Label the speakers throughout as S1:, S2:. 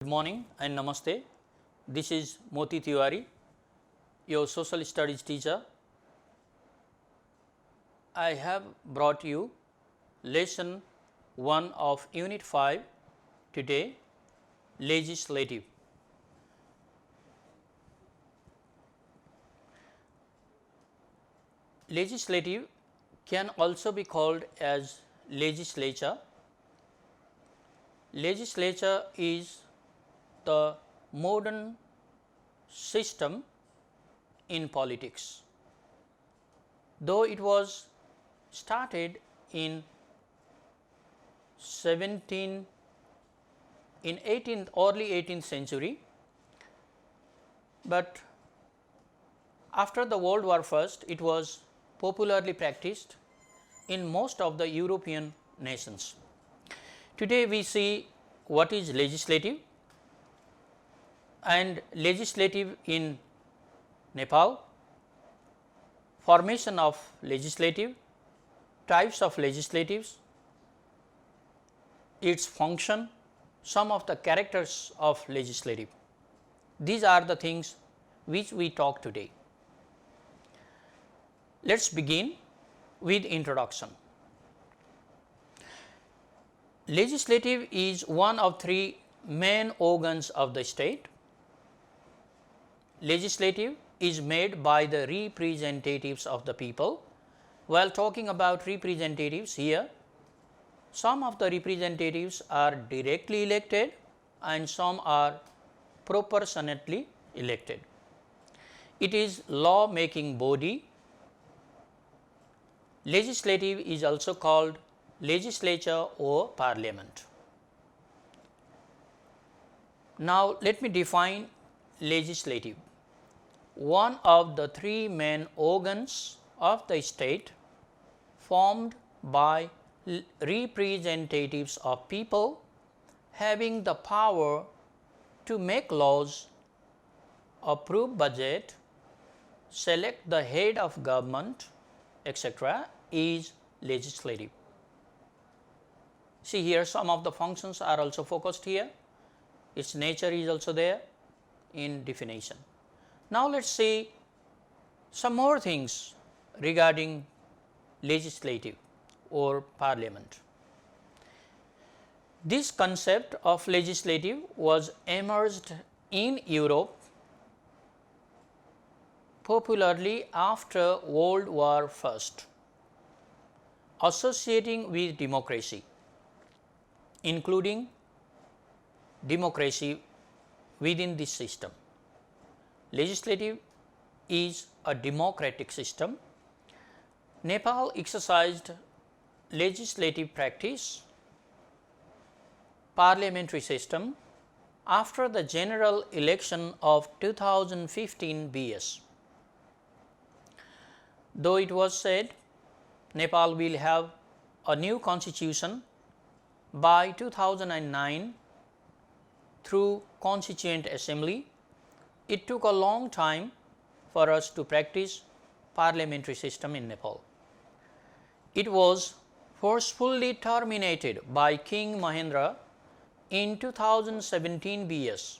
S1: Good morning and namaste. This is Moti Tiwari, your social studies teacher. I have brought you lesson 1 of unit 5 today, legislative. Legislative can also be called as legislature. Legislature is the modern system in politics. Though it was started in 18th, early 18th century, but after the World War I, it was popularly practiced in most of the European nations. Today we see what is legislative and legislative in Nepal, formation of legislative, types of legislatives, its function, some of the characters of legislative. These are the things which we talk today. Let us begin with introduction. Legislative is one of three main organs of the state. Legislative is made by the representatives of the people. While talking about representatives here, some of the representatives are directly elected and some are proportionately elected. It is law making body. Legislative is also called legislature or parliament. Now let me define legislative. One of the three main organs of the state formed by representatives of people having the power to make laws, approve budget, select the head of government, etc. is legislative. See here, some of the functions are also focused here. Its nature is also there in definition. Now let us see some more things regarding legislative or parliament. This concept of legislative was emerged in Europe popularly after World War I, associating with democracy, including democracy within this system. Legislative is a democratic system. Nepal exercised legislative practice, parliamentary system after the general election of 2015 BS. Though it was said Nepal will have a new constitution by 2009 through Constituent Assembly, it took a long time for us to practice parliamentary system in Nepal. It was forcefully terminated by King Mahendra in 2017 BS.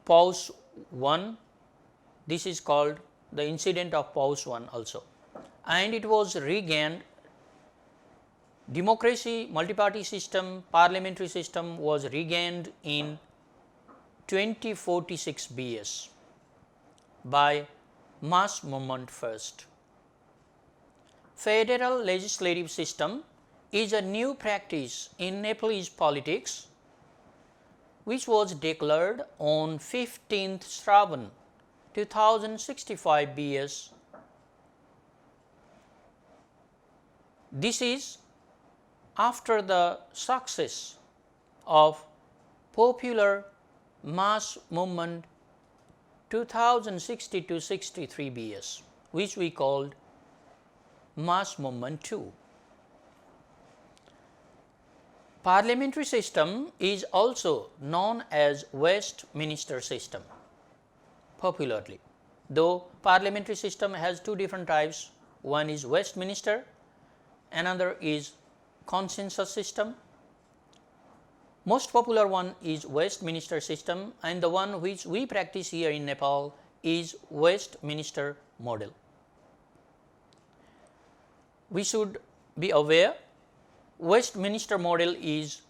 S1: Pause 1, this is called the incident of Pause 1 also, and it was regained. Democracy, multi-party system, parliamentary system was regained in 2046 BS by mass movement first. Federal legislative system is a new practice in Nepalese politics which was declared on 15th Shravan 2065 BS. This is after the success of popular mass movement 2060-63 BS, which we called mass movement 2. Parliamentary system is also known as Westminster system popularly, though parliamentary system has two different types. One is Westminster, another is consensus system. Most popular one is Westminster system, and the one which we practice here in Nepal is Westminster model. We should be aware Westminster model is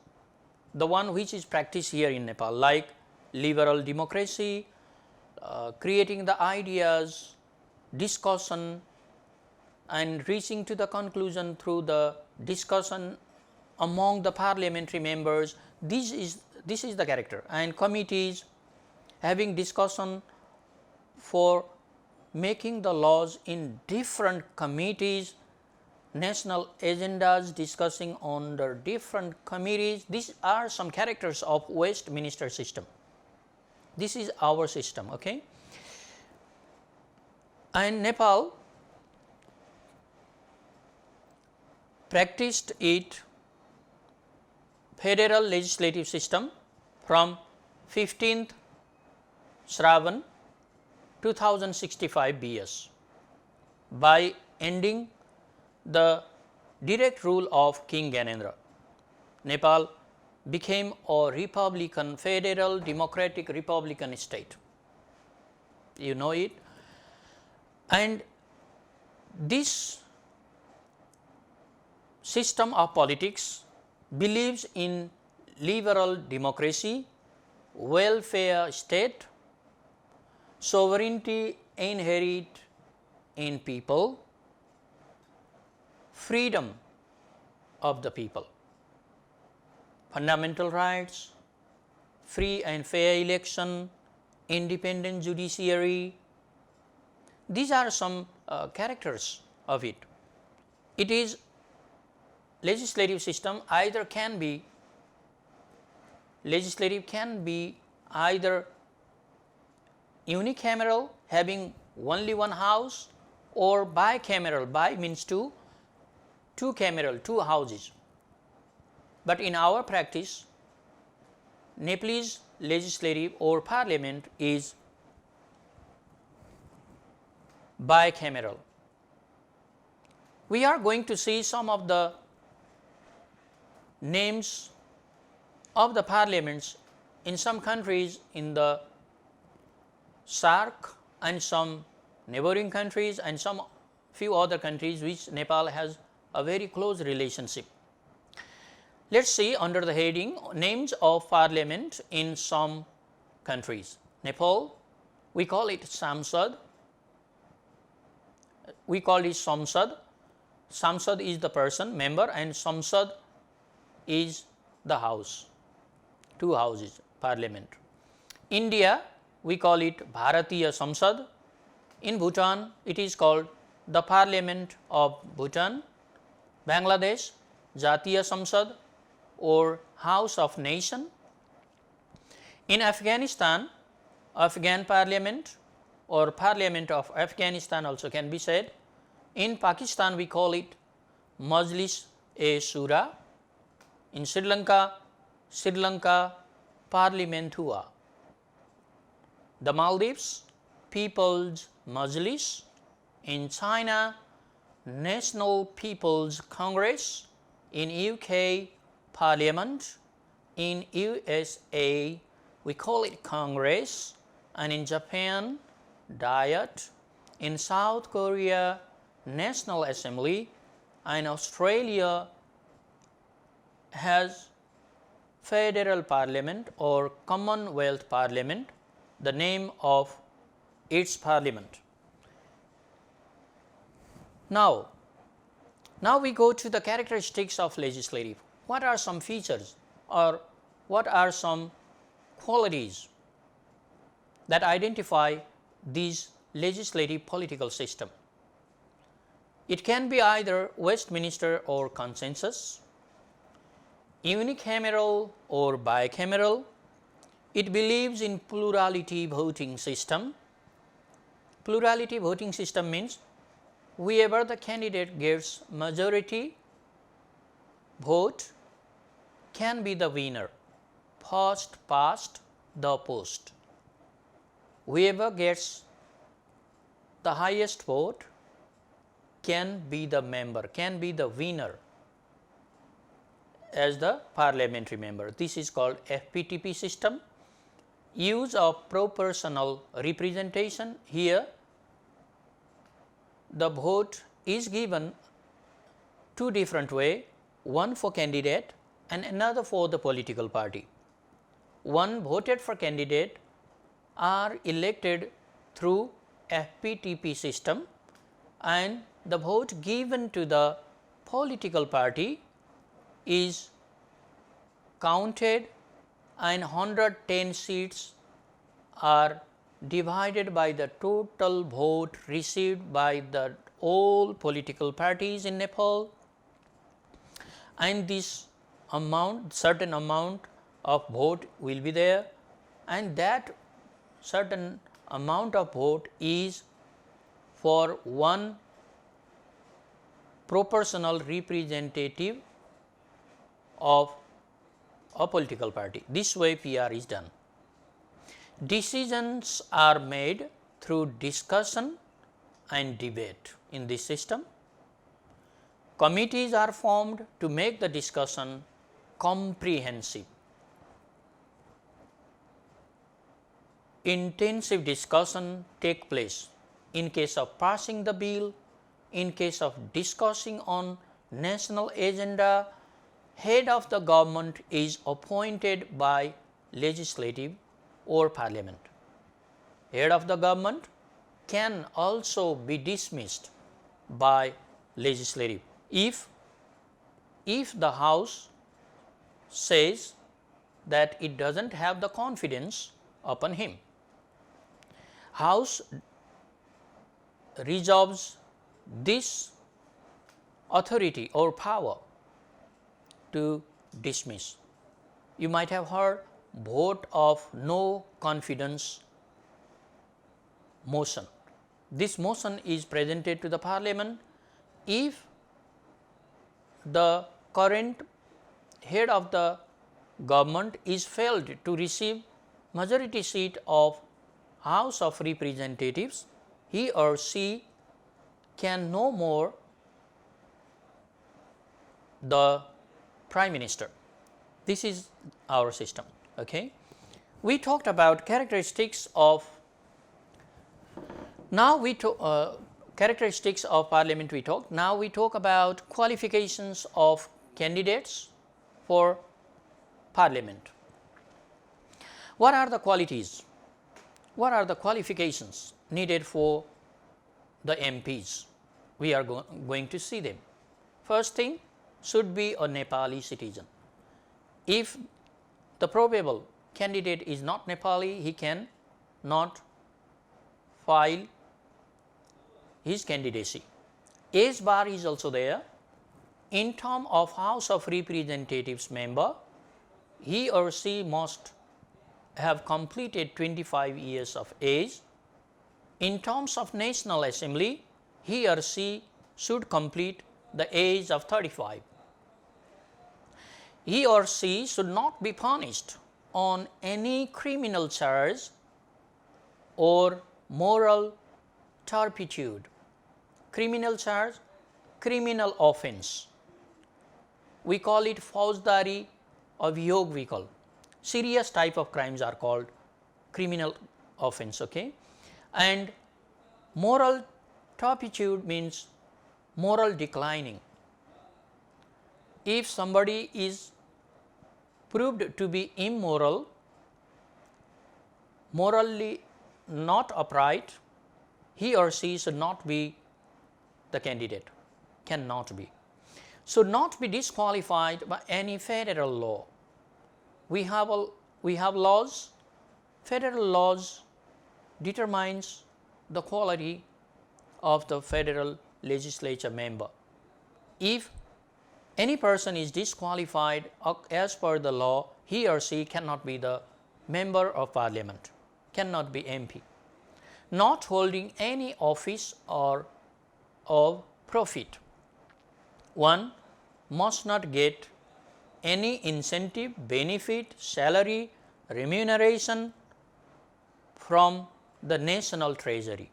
S1: the one which is practiced here in Nepal, like liberal democracy, creating the ideas, discussion and reaching to the conclusion through the discussion among the parliamentary members. This is the character, and committees having discussion for making the laws in different committees, national agendas discussing on the different committees. These are some characters of Westminster system. This is our system, okay? And Nepal practiced it federal legislative system from 15th Shravan 2065 BS by ending the direct rule of King Gyanendra. Nepal became a republican, federal democratic republican state. You know it. And this system of politics believes in liberal democracy, welfare state, sovereignty inherent in people, freedom of the people, fundamental rights, free and fair election, independent judiciary. These are some characters of it. It is legislative system either can be either unicameral, having only one house, or bicameral. Bi means two cameral, two houses. But in our practice, Nepalese legislative or parliament is bicameral. We are going to see some of the names of the parliaments in some countries in the SAARC and some neighboring countries and some few other countries which Nepal has a very close relationship. Let us see under the heading names of parliament in some countries. Nepal, we call it Samsad, we call it Samsad. Samsad is the person, member, and Samsad is the house, two houses, parliament. India, we call it Bharatiya Samsad. In Bhutan, it is called the Parliament of Bhutan. Bangladesh, Jatiya Samsad or House of Nation. In Afghanistan, Afghan Parliament or Parliament of Afghanistan also can be said. In Pakistan, we call it Majlis-e-Shura. In Sri Lanka, Parliament Hua. The Maldives, People's Majlis. In China, National People's Congress. In UK, Parliament. In USA, we call it Congress. And in Japan, Diet. In South Korea, National Assembly. And Australia has Federal Parliament or Commonwealth Parliament, the name of its parliament. Now we go to the characteristics of legislative. What are some features or what are some qualities that identify this legislative political system? It can be either Westminster or consensus, unicameral or bicameral. It believes in plurality voting system. Plurality voting system means whoever the candidate gets majority vote can be the winner, first past the post. Whoever gets the highest vote can be the member, can be the winner. as the parliamentary member. This is called FPTP system. Use of proportional representation. Here the vote is given two different ways, one for candidate and another for the political party. One voted for candidate are elected through FPTP system, and the vote given to the political party is counted, and 110 seats are divided by the total vote received by the all political parties in Nepal, and this amount, certain amount of vote will be there, and that certain amount of vote is for one proportional representative of a political party. This way PR is done. Decisions are made through discussion and debate in this system. Committees are formed to make the discussion comprehensive. Intensive discussion take place in case of passing the bill, in case of discussing on national agenda. Head of the government is appointed by legislative or parliament. Head of the government can also be dismissed by legislative if the House says that it does not have the confidence upon him. House reserves this authority or power to dismiss. You might have heard vote of no confidence motion. This motion is presented to the parliament. If the current head of the government is failed to receive majority seat of House of Representatives, he or she can no more the Prime Minister. This is our system. Okay. We talked about characteristics of, now we characteristics of parliament we talked. Now we talk about qualifications of candidates for parliament. What are the qualities? What are the qualifications needed for the MPs? We are going to see them. First thing, should be a Nepali citizen. If the probable candidate is not Nepali, he can not file his candidacy. Age bar is also there. In terms of House of Representatives member, he or she must have completed 25 years of age. In terms of National Assembly, he or she should complete the age of 35. He or she should not be punished on any criminal charge or moral turpitude. Criminal charge, criminal offense. We call it Fausdari Abhiyog we call. Serious type of crimes are called criminal offense. Okay? And moral turpitude means moral declining. If somebody is proved to be immoral, morally not upright, he or she should not be the candidate, cannot be. Should not be disqualified by any federal law. We have laws. Federal laws determines the quality of the federal legislature member. If any person is disqualified as per the law, he or she cannot be the member of parliament, cannot be MP. Not holding any office or of profit. One must not get any incentive, benefit, salary, remuneration from the national treasury.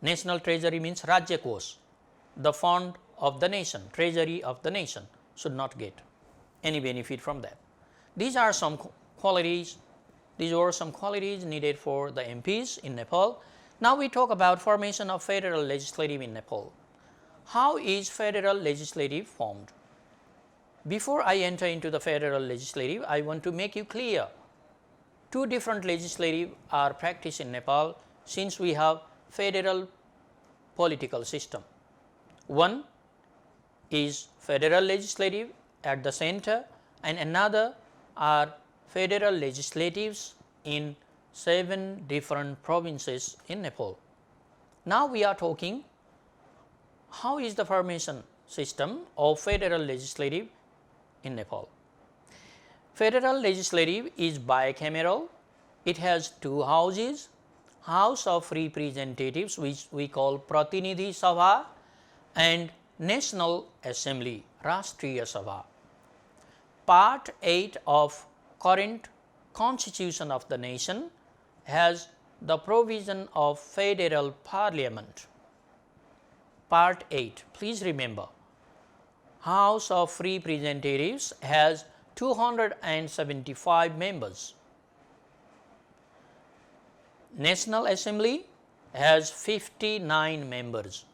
S1: National treasury means Rajya Kosh, the fund of the nation, treasury of the nation, should not get. any benefit from that. These are some qualities, these were some qualities needed for the MPs in Nepal. Now we talk about formation of federal legislative in Nepal. How is federal legislative formed? Before I enter into the federal legislative, I want to make you clear. Two different legislative are practiced in Nepal since we have federal political system. One is federal legislative at the center and another are federal legislatives in 7 different provinces in Nepal. Now we are talking how is the formation system of federal legislative in Nepal. Federal legislative is bicameral. It has 2 houses, House of Representatives which we call Pratinidhi Sabha and National Assembly, Rashtriya Sabha. Part 8 of current Constitution of the nation has the provision of federal parliament. Part 8, please remember, House of Representatives has 275 members. National Assembly has 59 members.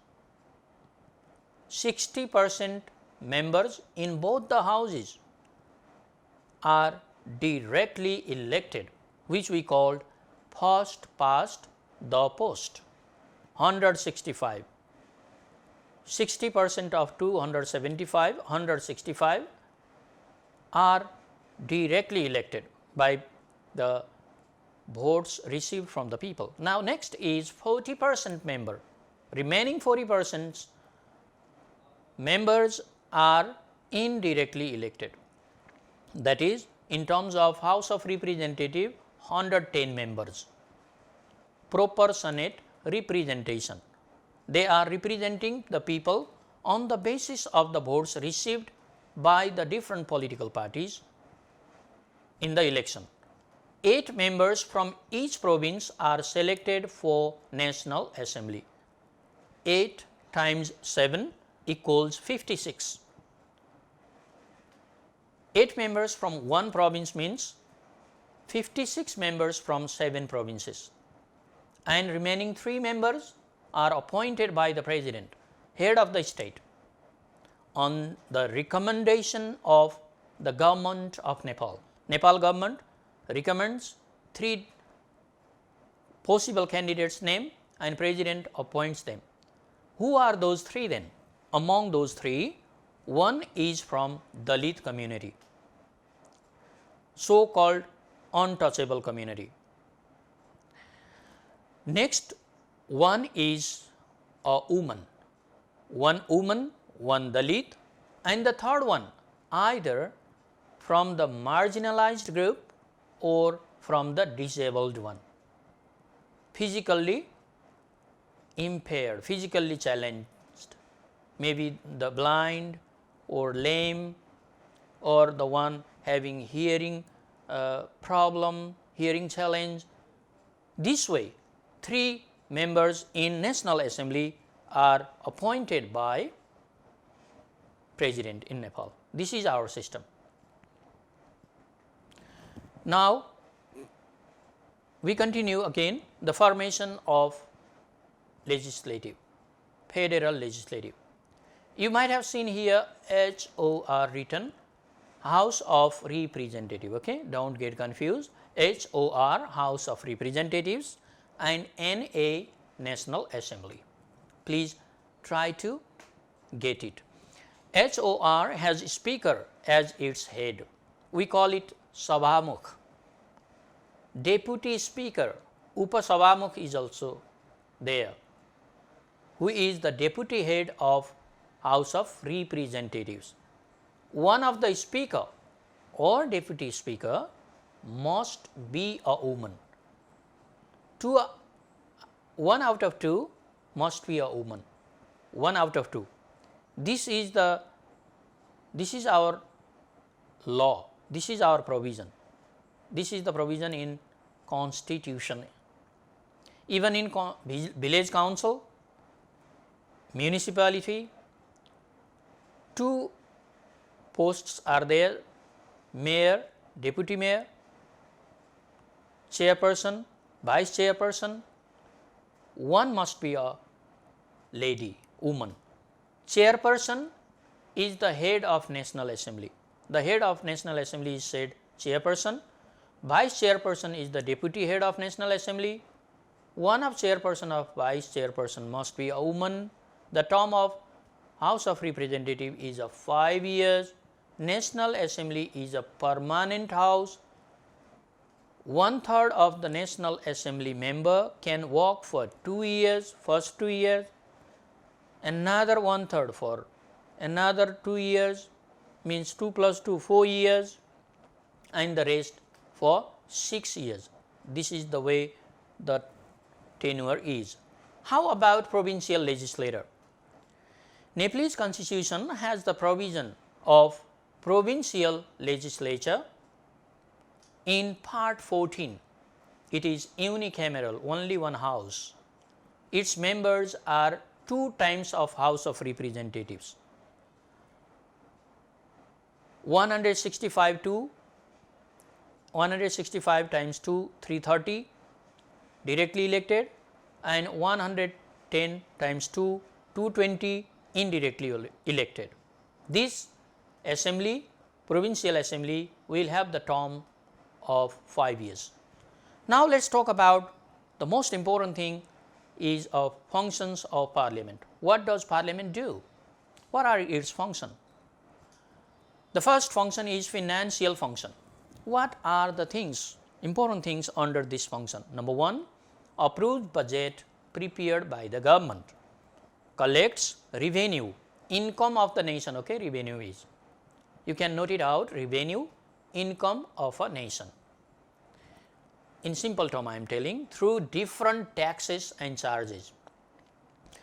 S1: 60% members in both the houses are directly elected, which we called first past the post, 165. 60% of 275, 165 are directly elected by the votes received from the people. Now next is 40% member. Remaining 40% members are indirectly elected. That is, in terms of House of Representative, 110 members. Proportionate representation. They are representing the people on the basis of the votes received by the different political parties in the election. 8 members from each province are selected for National Assembly. 8 times 7 equals 56. 8 members from one province means 56 members from 7 provinces, and remaining 3 members are appointed by the President, head of the state, on the recommendation of the government of Nepal. Nepal government recommends 3 possible candidates' name and President appoints them. Who are those 3 then? Among those 3, one is from Dalit community, so called untouchable community. Next, one is a woman, one Dalit, and the third one either from the marginalized group or from the disabled one, physically impaired, physically challenged, maybe the blind or lame or the one having hearing problem, hearing challenge. This way, 3 members in National Assembly are appointed by President in Nepal. This is our system. Now, we continue again the formation of legislative, federal legislative. You might have seen here HOR written, House of Representatives, okay, don't get confused, HOR, House of Representatives, and NA, National Assembly. Please try to get it. HOR has speaker as its head. We call it Sabhamukh. Deputy Speaker, Upasabhamukh, is also there, who is the deputy head of House of Representatives. One of the speaker or deputy speaker must be a woman. 1 out of 2 must be a woman. 1 out of 2. This is our law. This is our provision. This is the provision in Constitution. Even in village council, municipality, 2 posts are there mayor, deputy mayor, chairperson, vice chairperson, one must be a lady, woman. Chairperson is the head of National Assembly. The head of National Assembly is said chairperson. Vice chairperson is the deputy head of National Assembly. One of chairperson of vice chairperson must be a woman. The term of House of Representatives is of 5 years. National Assembly is a permanent house. 1/3 of the National Assembly member can work for 2 years, first 2 years, another 1/3 for another 2 years, means 2 plus 2, 4 years, and the rest for 6 years. This is the way the tenure is. How about provincial legislature? Nepalese constitution has the provision of provincial legislature in part 14. It is unicameral, only one house. Its members are 2 times of House of Representatives. 165 times 2, 330 directly elected, and 110 times 2, 220 indirectly elected. This assembly, provincial assembly, will have the term of 5 years. Now let us talk about the most important thing is of functions of parliament. What does parliament do? What are its functions? The first function is financial function. What are the things, important things under this function? Number 1, approved budget prepared by the government, collects revenue, income of the nation. Okay, revenue is, you can note it out, revenue, income of a nation. In simple term I am telling, through different taxes and charges.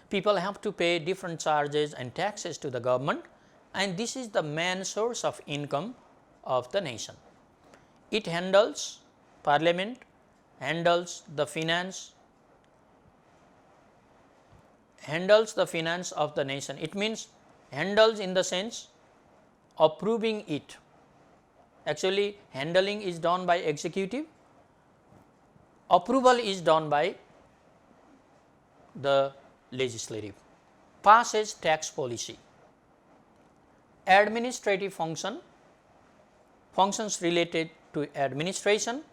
S1: People have to pay different charges and taxes to the government, and this is the main source of income of the nation. It handles, parliament handles the finance, of the nation. It means handles in the sense approving it. Actually handling is done by executive, approval is done by the legislative. Passes tax policy. Administrative functions related to administration.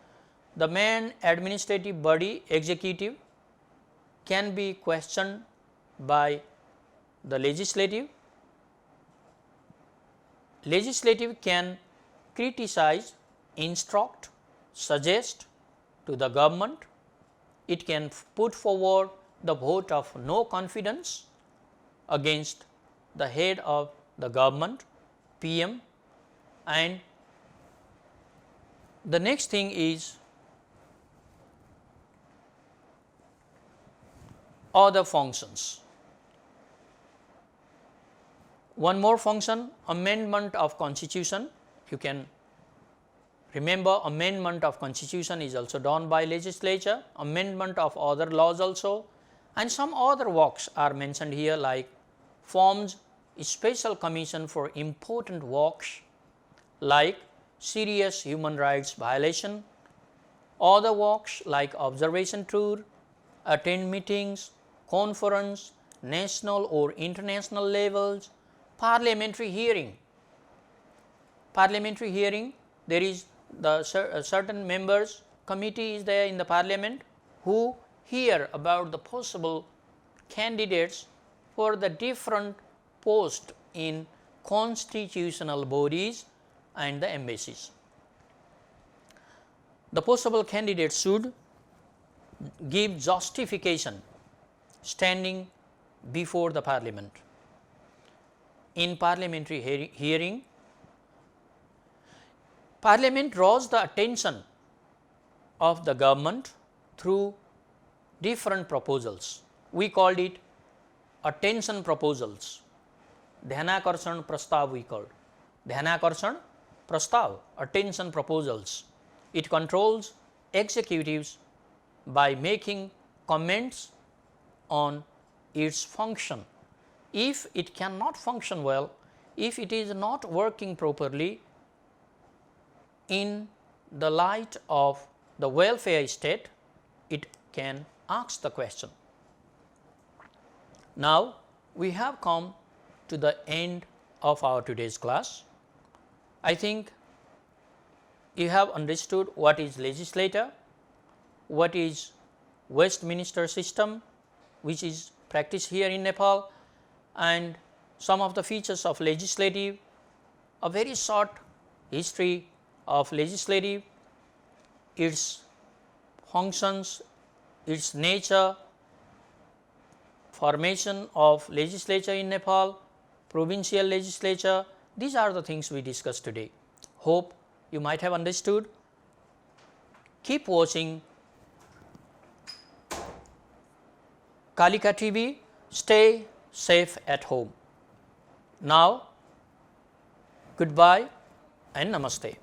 S1: The main administrative body, executive, can be questioned by the legislative. Legislative can criticize, instruct, suggest to the government. It can put forward the vote of no confidence against the head of the government, PM. And the next thing is other functions. One more function, amendment of constitution. You can remember, amendment of constitution is also done by legislature, amendment of other laws also, and some other works are mentioned here, like forms a special commission for important works like serious human rights violation, other works like observation tour, attend meetings, conference, national or international levels, parliamentary hearing. Parliamentary hearing, there is the certain members, committee is there in the parliament who hear about the possible candidates for the different posts in constitutional bodies and the embassies. The possible candidates should give justification standing before the parliament. In parliamentary hearing, parliament draws the attention of the government through different proposals. We called it attention proposals. Dhyanakarsan Prastav we called. Dhyanakarsan Prastav, attention proposals. It controls executives by making comments on its function. If it cannot function well, if it is not working properly, in the light of the welfare state, it can ask the question. Now, we have come to the end of our today's class. I think you have understood what is legislature, what is Westminster system, which is practiced here in Nepal, and some of the features of legislative, a very short history of legislative, its functions, its nature, formation of legislature in Nepal, provincial legislature. These are the things we discussed today. Hope you might have understood. Keep watching Kalika TV. Stay safe at home. Now, goodbye and namaste.